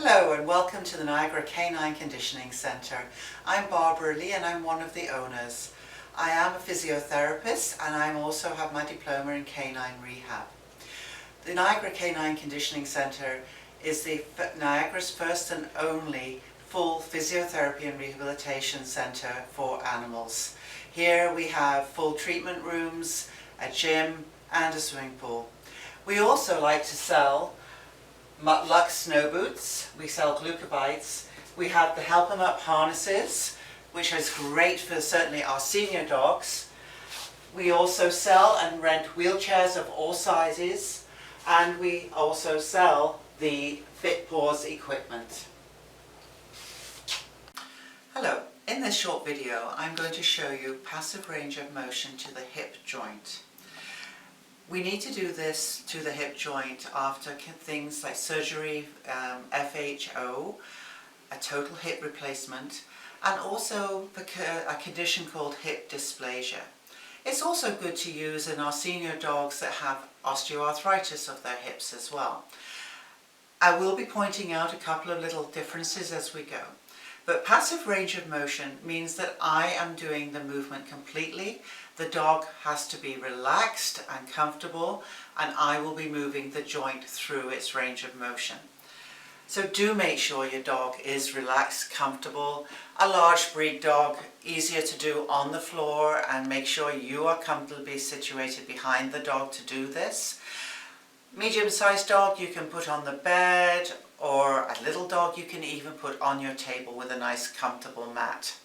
Hello and welcome to the Niagara Canine Conditioning Centre. I'm Barbara Lee and I'm one of the owners. I am a physiotherapist and I also have my diploma in canine rehab. The Niagara Canine Conditioning Centre is Niagara's first and only full physiotherapy and rehabilitation centre for animals. Here we have full treatment rooms, a gym and a swimming pool. We also like to sell Lux snow boots, we sell glucobites, we have the Help 'em Up harnesses, which is great for certainly our senior dogs. We also sell and rent wheelchairs of all sizes, and we also sell the Fit Paws equipment. Hello, in this short video I'm going to show you passive range of motion to the hip joint. We need to do this to the hip joint after things like surgery, FHO, a total hip replacement, and also a condition called hip dysplasia. It's also good to use in our senior dogs that have osteoarthritis of their hips as well. I will be pointing out a couple of little differences as we go. But passive range of motion means that I am doing the movement completely. The dog has to be relaxed and comfortable, and I will be moving the joint through its range of motion. So do make sure your dog is relaxed, comfortable. A large breed dog, easier to do on the floor, and make sure you are comfortably situated behind the dog to do this. Medium-sized dog you can put on the bed, or a little dog you can even put on your table with a nice comfortable mat.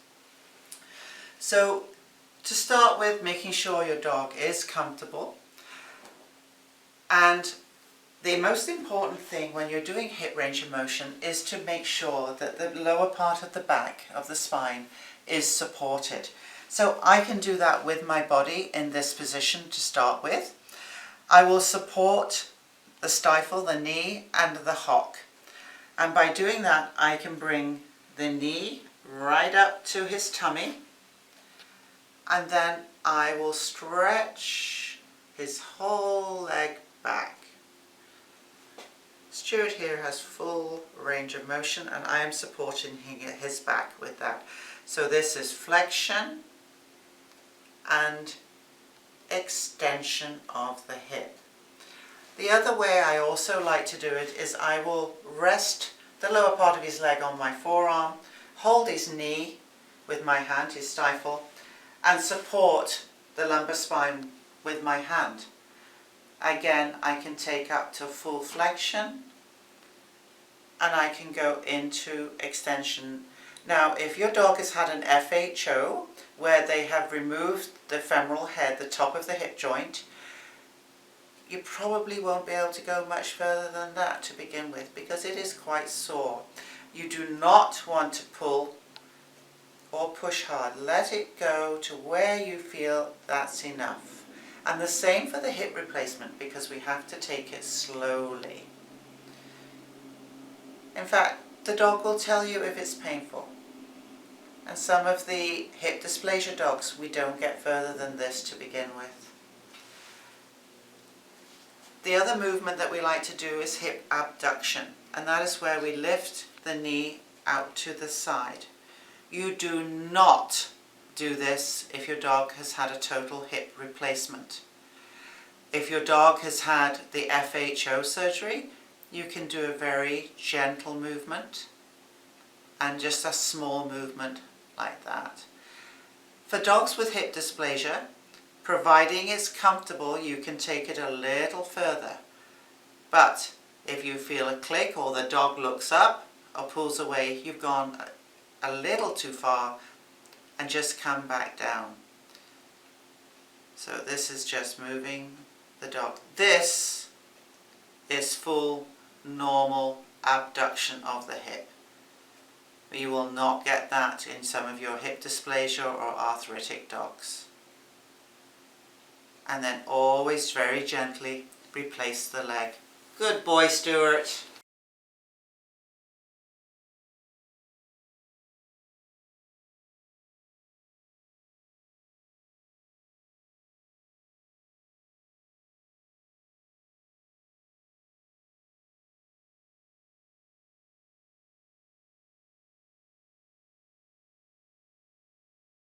So to start with, making sure your dog is comfortable, and the most important thing when you're doing hip range of motion is to make sure that the lower part of the back of the spine is supported. So I can do that with my body in this position to start with. I will support the stifle, the knee and the hock. And by doing that, I can bring the knee right up to his tummy, and then I will stretch his whole leg back. Stuart here has full range of motion, and I am supporting his back with that. So this is flexion and extension of the hip. The other way I also like to do it is I will rest the lower part of his leg on my forearm, hold his knee with my hand, his stifle, and support the lumbar spine with my hand. Again, I can take up to full flexion, and I can go into extension. Now, if your dog has had an FHO, where they have removed the femoral head, the top of the hip joint, you probably won't be able to go much further than that to begin with, because it is quite sore. You do not want to pull or push hard. Let it go to where you feel that's enough. And the same for the hip replacement, because we have to take it slowly. In fact, the dog will tell you if it's painful. And some of the hip dysplasia dogs, we don't get further than this to begin with. The other movement that we like to do is hip abduction, and that is where we lift the knee out to the side. You do not do this if your dog has had a total hip replacement. If your dog has had the FHO surgery, you can do a very gentle movement and just a small movement like that. For dogs with hip dysplasia, providing it's comfortable, you can take it a little further. But if you feel a click or the dog looks up or pulls away, you've gone a little too far, and just come back down. So this is just moving the dog. This is full normal abduction of the hip. You will not get that in some of your hip dysplasia or arthritic dogs. And then always very gently replace the leg. Good boy, Stuart.